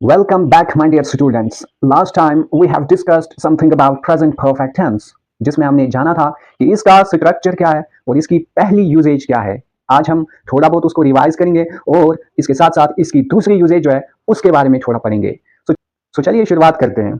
Welcome back, my dear students. Last time we have discussed something about present perfect tense, जिसमें हमने जाना था कि इसका स्ट्रक्चर क्या है और इसकी पहली यूजेज क्या है। आज हम थोड़ा बहुत उसको रिवाइज करेंगे और इसके साथ साथ इसकी दूसरी यूजेज जो है उसके बारे में थोड़ा पढ़ेंगे। सो चलिए शुरुआत करते हैं।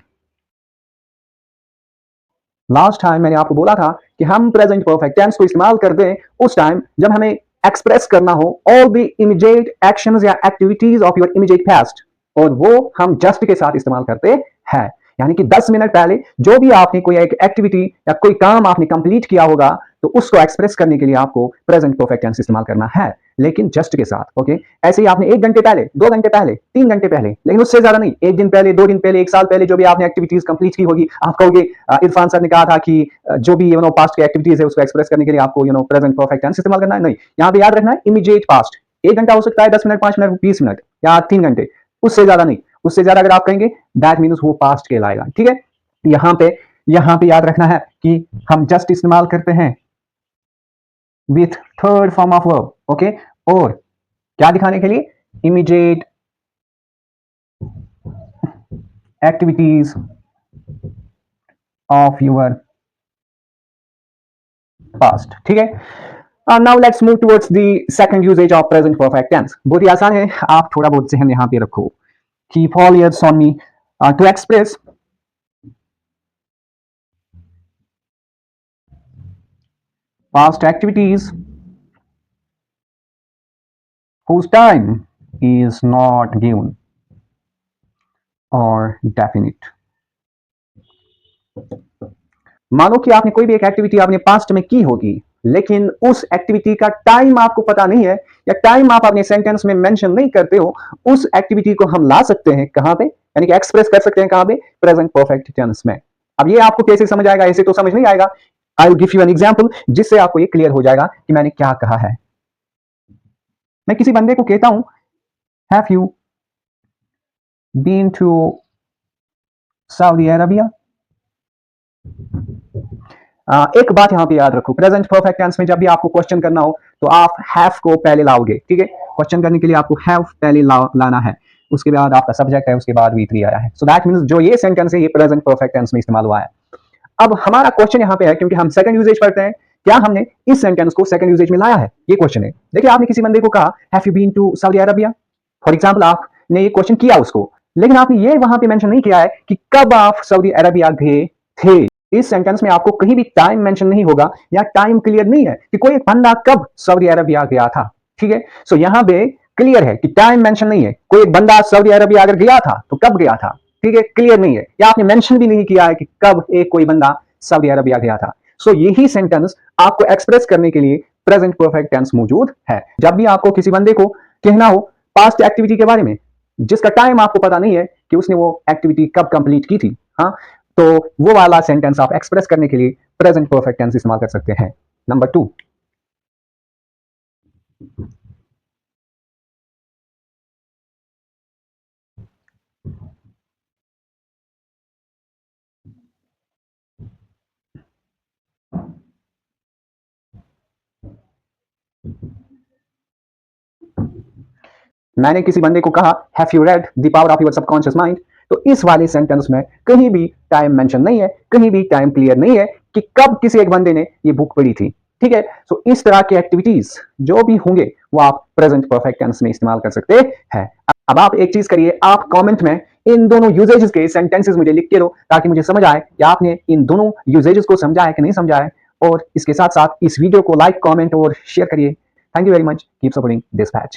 लास्ट टाइम मैंने आपको बोला था कि हम प्रेजेंट परफेक्ट टेंस को इस्तेमाल करते हैं उस टाइम जब हमें एक्सप्रेस करना हो ऑल द इमीडिएट एक्शंस या activities of your immediate past, और वो हम जस्ट के साथ इस्तेमाल करते हैं। यानी कि 10 मिनट पहले जो भी आपने कोई एक एक्टिविटी या कोई काम आपने कंप्लीट किया होगा तो उसको एक्सप्रेस करने के लिए आपको प्रेजेंट परफेक्ट टेंस इस्तेमाल करना है, लेकिन जस्ट के साथ। ओके, ऐसे ही आपने 1 घंटे पहले, 2 घंटे पहले, 3 घंटे पहले, लेकिन उससे ज्यादा नहीं, 1 दिन पहले, 2 दिन पहले, 1 साल पहले जो भी आपने एक्टिविटीज कंप्लीट की होगी, आप कहोगे इरफान सर ने कहा था कि जो भी पास्ट की एक्टिविटीज है उसको एक्सप्रेस करने के लिए आपको प्रेजेंट परफेक्ट टेंस इस्तेमाल करना है। नहीं, यहाँ पे याद रखना है इमीडिएट पास्ट। 1 घंटा हो सकता है, 10 मिनट, 5 मिनट, 20 मिनट या 3 घंटे, उससे ज्यादा नहीं। उससे ज्यादा अगर आप कहेंगे दैट मीन्स वो पास्ट कहलाएगा। ठीक है, यहाँ पे याद रखना है कि हम जस्ट इस्तेमाल करते हैं with third form of verb. Okay, और क्या दिखाने के लिए? Immediate activities of your past. ठीक है, now let's move towards the second usages of present perfect tense. बहुत ही आसान है, आप थोड़ा बहुत जहन यहां पे रखो। Keep all ears on me to express past activities whose time is not given or definite। मानो कि आपने कोई भी एक एक्टिविटी आपने पास्ट में की होगी, लेकिन उस एक्टिविटी का टाइम आपको पता नहीं है या टाइम आप अपने सेंटेंस में मेंशन नहीं करते हो। उस एक्टिविटी को हम ला सकते हैं कहां पे, यानी कि एक्सप्रेस कर सकते हैं कहां पे? प्रेजेंट परफेक्ट टेंस में। अब ये आपको कैसे समझ आएगा? ऐसे तो समझ नहीं आएगा। I will give you an example जिससे आपको ये क्लियर हो जाएगा कि मैंने क्या कहा है। मैं किसी बंदे को कहता हूं, have you been to Saudi Arabia? एक बात यहां पे याद रखो, प्रेजेंट परफेक्ट टेंस में जब भी आपको क्वेश्चन करना हो तो आप हैव को पहले लाओगे। ठीक है, क्वेश्चन करने के लिए आपको हैव पहले लाना है, उसके बाद आपका सब्जेक्ट है, उसके बाद V3 आया है। सो दैट मींस जो ये सेंटेंस है ये प्रेजेंट परफेक्ट टेंस में इस्तेमाल हुआ है। अब हमारा क्वेश्चन यहां पे है, क्योंकि हम सेकंड यूजेज पढ़ते हैं, क्या हमने इस सेंटेंस को सेकंड यूजेज में लाया है? ये क्वेश्चन है। देखिए, आपने किसी बंदे को कहा have you been to Saudi Arabia, for example आपने ये क्वेश्चन किया उसको, लेकिन आपने ये वहां पे मेंशन नहीं किया है कि कब आप सऊदी अरेबिया गए थे। इस सेंटेंस में आपको कहीं भी टाइम मेंशन नहीं होगा या टाइम क्लियर नहीं है कि कोई बंदा कब सऊदी अरेबिया गया था। ठीक है, सो यहां पे क्लियर है कि टाइम मेंशन नहीं है। कोई बंदा सऊदी अरेबिया अगर गया था तो कब गया था? ठीक है, क्लियर नहीं है, या आपने मेंशन भी नहीं किया है कि कब एक कोई बंदा सऊदी अरेबिया गया था। सो यही सेंटेंस आपको एक्सप्रेस करने के लिए प्रेजेंट परफेक्ट टेंस मौजूद है। जब भी आपको किसी बंदे को कहना हो पास्ट एक्टिविटी के बारे में जिसका टाइम आपको पता नहीं है कि उसने वो एक्टिविटी कब कंप्लीट की थी, हाँ, तो वो वाला सेंटेंस आप एक्सप्रेस करने के लिए प्रेजेंट परफेक्ट टेंस इस्तेमाल कर सकते हैं। नंबर 2, मैंने किसी बंदे को कहा have you read the power of your subconscious mind, तो इस वाले सेंटेंस में कहीं भी टाइम मेंशन नहीं है, कहीं भी टाइम क्लियर नहीं है कि कब किसी एक बंदे ने ये बुक पढ़ी थी। ठीक है, सो इस तरह की एक्टिविटीज जो भी होंगे वो आप प्रेजेंट परफेक्ट टेंस में इस्तेमाल कर सकते हैं। अब आप एक चीज करिए, आप कमेंट में इन दोनों यूजेजेस के सेंटेंसेस मुझे लिख के दो ताकि मुझे समझ आए कि आपने इन दोनों यूजेजेस को समझा है कि नहीं समझा है। और इसके साथ साथ इस वीडियो को लाइक, कमेंट और शेयर करिए। Thank you very much, keep supporting this batch.